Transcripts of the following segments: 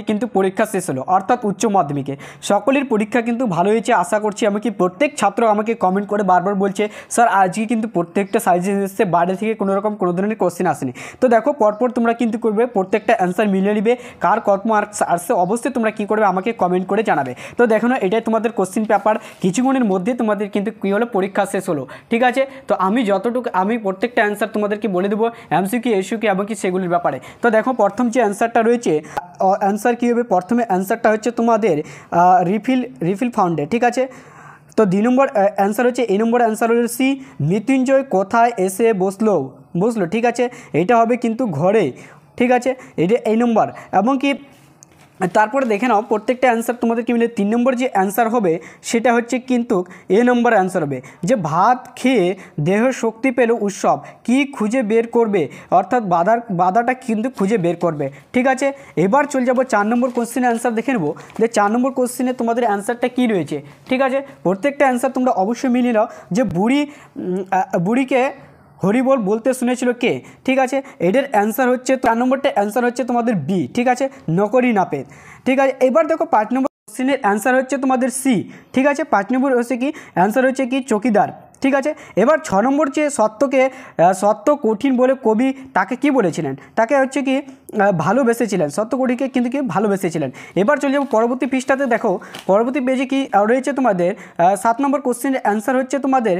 কিন্তু পরীক্ষা শেষ হলো, অর্থাৎ উচ্চ মাধ্যমিকে সকলের পরীক্ষা কিন্তু ভালো হয়েছে আশা করছি। আমাকে প্রত্যেক ছাত্র আমাকে কমেন্ট করে বারবার বলছে স্যার আজকে কিন্তু প্রত্যেকটা সাজেশন এসছে, বাইরে থেকে কোনো রকম কোনো ধরনের কোশ্চেন আসেনি। তো দেখো পরপর তোমরা কিন্তু করবে, প্রত্যেকটা অ্যান্সার মিলিয়ে নিবে, কার কত মার্কস আসছে অবশ্যই তোমরা কী করবে আমাকে কমেন্ট করে জানাবে। তো দেখো না, এটাই তোমাদের কোশ্চেন পেপার, কিছুক্ষণের মধ্যে তোমাদের কিন্তু কী হলো, পরীক্ষা শেষ হলো, ঠিক আছে। তো আমি যতটুকু আমি প্রত্যেকটা অ্যান্সার তোমাদেরকে বলে দেবো, এমসিকিউ এসিকিউ এবং কি সেগুলির ব্যাপারে। তো দেখো প্রথম যে অ্যান্সারটা রয়েছে, অ্যান্সার কী হবে, প্রথমে অ্যান্সারটা হচ্ছে তোমাদের রিফিল ফাউন্ডে, ঠিক আছে। তো 2 নম্বর অ্যান্সার হচ্ছে, এই নম্বর অ্যান্সার হচ্ছে সি, মৃত্যুঞ্জয় কোথায় এসে বসলো, ঠিক আছে। এটা হবে কিন্তু ঘরে, ঠিক আছে, এটা এই নম্বর। এবং কি তারপরে দেখে নাও প্রত্যেকটা অ্যান্সার তোমাদেরকে মিলে 3 নম্বর যে অ্যান্সার হবে সেটা হচ্ছে কিন্তু এ নম্বর অ্যান্সার হবে, যে ভাত খেয়ে দেহ শক্তি পেল উৎসব কি খুঁজে বের করবে, অর্থাৎ বাধাটা কিন্তু খুঁজে বের করবে, ঠিক আছে। এবার চলে যাব 4 নম্বর কোশ্চেনের অ্যান্সার দেখে নেবো, যে 4 নম্বর কোশ্চেনে তোমাদের অ্যান্সারটা কী রয়েছে, ঠিক আছে। প্রত্যেকটা অ্যান্সার তোমরা অবশ্যই মিলিয়ে নাও, যে বুড়িকে হরিবল বলতে শুনেছিল কে, ঠিক আছে। এটার অ্যান্সার হচ্ছে 4 নম্বরটা অ্যান্সার হচ্ছে তোমাদের বি, ঠিক আছে, নকরি নাপেদ, ঠিক আছে। এবার দেখো 5 নম্বর কোশ্চেনের অ্যান্সার হচ্ছে তোমাদের সি, ঠিক আছে। 5 নম্বর হচ্ছে কি অ্যান্সার হচ্ছে কি চকিদার, ঠিক আছে। এবার 6 নম্বর যে সত্য কঠিন বলে কবি তাকে কি বলেছিলেন, তাকে হচ্ছে কি ভালোবেসেছিলেন, সত্য কঠিনকে কিন্তু কি ভালোবেসেছিলেন। এবার চলে যাবো পরবর্তী পৃষ্ঠাতে, দেখো পরবর্তী পেজে কি রয়েছে তোমাদের 7 নম্বর কোশ্চেনের অ্যান্সার হচ্ছে তোমাদের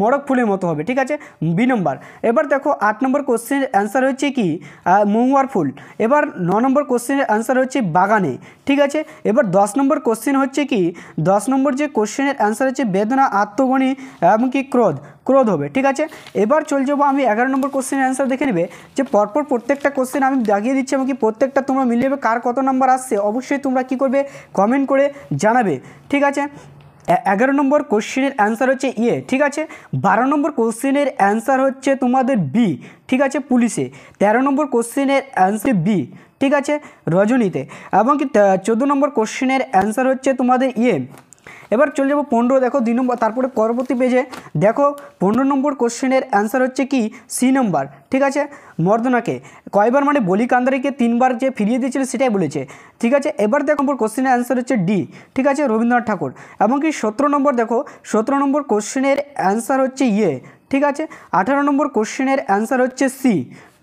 মড়ক ফুলের মতো হবে, ঠিক আছে, বি নম্বর। এবার দেখো 8 নম্বর কোশ্চেনের অ্যান্সার হচ্ছে কি মহুয়ার ফুল। এবার 9 নম্বর কোশ্চেনের অ্যান্সার হচ্ছে বাগানে, ঠিক আছে। এবার 10 নম্বর কোশ্চেন হচ্ছে কি 10 নম্বর যে কোশ্চেনের অ্যান্সার হচ্ছে বেদনা আত্মগণী এবং কি ক্রোধ হবে, ঠিক আছে। এবার চলে যাবো আমি 11 নম্বর কোশ্চেনের অ্যান্সার দেখে নেবে, যে পরপর প্রত্যেকটা কোশ্চেন আমি দাগিয়ে দিচ্ছি এবং কি প্রত্যেকটা তোমরা মিলিয়ে নেবে, কার কত নাম্বার আসছে অবশ্যই তোমরা কি করবে কমেন্ট করে জানাবে, ঠিক আছে। 11 নম্বর কোশ্চেনের অ্যান্সার হচ্ছে ইয়ে, ঠিক আছে। 12 নম্বর কোশ্চেনের অ্যান্সার হচ্ছে তোমাদের বি, ঠিক আছে, পুলিশে। 13 নম্বর কোশ্চেনের অ্যান্সার বি, ঠিক আছে, রজনীতে। এবং কি 14 নম্বর কোশ্চেনের অ্যান্সার হচ্ছে তোমাদের ইয়ে। এবার চলে যাবো 15, দেখো 2 নম্বর, তারপরে পরবর্তী পেজে দেখো 15 নম্বর কোশ্চেনের অ্যান্সার হচ্ছে কি সি নম্বর, ঠিক আছে, মর্দনাকে কয়বার মানে বলি কান্দারিকে 3বার যে ফিরিয়ে দিয়েছিল সেটাই বলেছে, ঠিক আছে। এবার দেখো নম্বর কোশ্চেনের অ্যান্সার হচ্ছে ডি, ঠিক আছে, রবীন্দ্রনাথ ঠাকুর। এবং কি 17 নম্বর দেখো 17 নম্বর কোশ্চেনের অ্যান্সার হচ্ছে ইয়ে, ঠিক আছে। 18 নম্বর কোশ্চেনের অ্যান্সার হচ্ছে সি,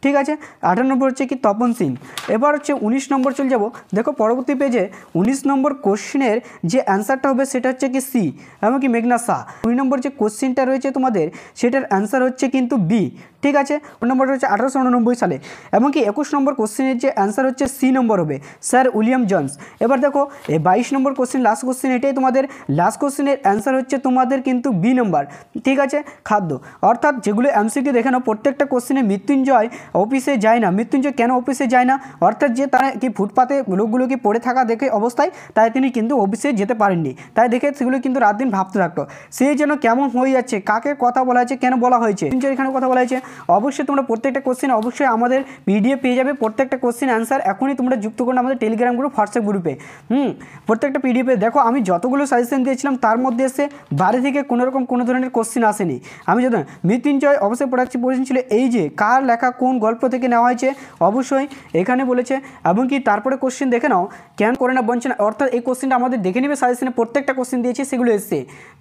ঠিক আছে। 18 নম্বর হচ্ছে কি তপন সিং। এবার হচ্ছে 19 নম্বর চলে যাব, দেখো পরবর্তী পেজে 19 নম্বর কোশ্চেনের যে অ্যান্সারটা হবে সেটা হচ্ছে কি সি, এবং কি মেঘনা শাহ। 2 নম্বর যে কোশ্চেনটা রয়েছে তোমাদের সেটার অ্যান্সার হচ্ছে কিন্তু বি, ঠিক আছে। নম্বরটা হচ্ছে 1889 সালে। এবং কি 21 নম্বর কোশ্চেনের যে অ্যান্সার হচ্ছে সি নম্বর হবে, স্যার উইলিয়াম জোন্স। এবার দেখো এই 22 নম্বর কোশ্চেন লাস্ট কোশ্চেন, এটাই তোমাদের লাস্ট কোশ্চেনের অ্যান্সার হচ্ছে তোমাদের কিন্তু বি নম্বর, ঠিক আছে, খাদ্য। অর্থাৎ যেগুলো এমসিকিউ দেখে নাও, প্রত্যেকটা কোশ্চেনে মৃত্যুঞ্জয় অফিসে যায় না, মৃত্যুঞ্জয় কেন অফিসে যায় না, অর্থাৎ যে তারা কি ফুটপাতে লোকগুলোকে পড়ে থাকা দেখে অবস্থায় তাই তিনি কিন্তু অফিসে যেতে পারেননি, তাই দেখে সেগুলো কিন্তু রাত দিন ভাবতে থাকতো সেই জন্য কেমন হয়ে যাচ্ছে, কাকে কথা বলা হয়েছে, কেন বলা হয়েছে, এখানে কথা বলা হয়েছে। অবশ্যই তোমরা প্রত্যেকটা কোশ্চেন অবশ্যই আমাদের পিডিএফ পেয়ে যাবে, প্রত্যেকটা কোশ্চেন অ্যান্সার এখনই তোমরা যুক্ত করো আমাদের টেলিগ্রাম গ্রুপ, হোয়াটসঅ্যাপ গ্রুপে। প্রত্যেকটা পিডিএফে দেখো আমি যতগুলো সাজেশন দিয়েছিলাম তার মধ্যে এসে বাইরে থেকে কোনো ধরনের কোশ্চেন আসেনি। আমি যদি মৃত্যুঞ্জয় অবশ্যই পড়েছিল এই যে কার লেখা কোন গল্প থেকে নেওয়া হয়েছে অবশ্যই এখানে বলেছে। এবং কি তারপরে কোশ্চেন দেখে নাও কেন করে না বঞ্চনা, অর্থাৎ এই কোশ্চেনটা আমাদের দেখে নেবে, সাজেশনে প্রত্যেকটা কোশ্চেন দিয়েছে সেগুলো এসছে।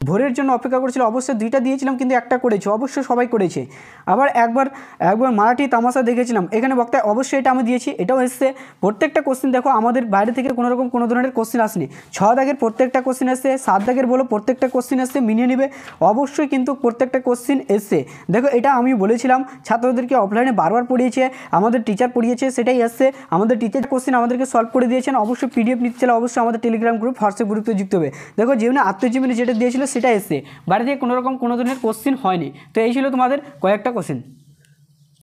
ভোরের জন্য অপেক্ষা করেছিল, অবশ্যই 2টা দিয়েছিলাম কিন্তু একটা করেছে, অবশ্যই সবাই করেছে। আবার একবার মারাঠি তামাশা দেখেছিলাম, এখানে বক্তায় অবশ্যই এটা আমি দিয়েছি, এটাও এসছে। প্রত্যেকটা কোশ্চেন দেখো আমাদের বাইরে থেকে কোনো ধরনের কোশ্চেন আসেনি। 6 দাগের প্রত্যেকটা কোশ্চেন এসছে, 7 দাগের বলো প্রত্যেকটা কোশ্চেন এসছে, মিনিয়ে নেবে অবশ্যই কিন্তু প্রত্যেকটা কোশ্চেন এসছে। দেখো এটা আমি বলেছিলাম ছাত্রদেরকে অফলাইনে বারবার পড়িয়েছে, আমাদের টিচার পড়িয়েছে, সেটাই আসছে। আমাদের টিচার কোশ্চেন আমাদেরকে সলভ করে দিয়েছেন। অবশ্যই পিডিএফ নিতে চাইলে অবশ্যই আমাদের টেলিগ্রাম গ্রুপ, হোয়াটসঅ্যাপ গ্রুপে যুক্ত হবে। দেখো জীবনে আত্মজীবনী যেটা দিয়েছিল সেটা এসছে, বাইরে থেকে কোনো ধরনের কোশ্চেন হয়নি। তো এই ছিল তোমাদের কয়েকটা কোশ্চেন।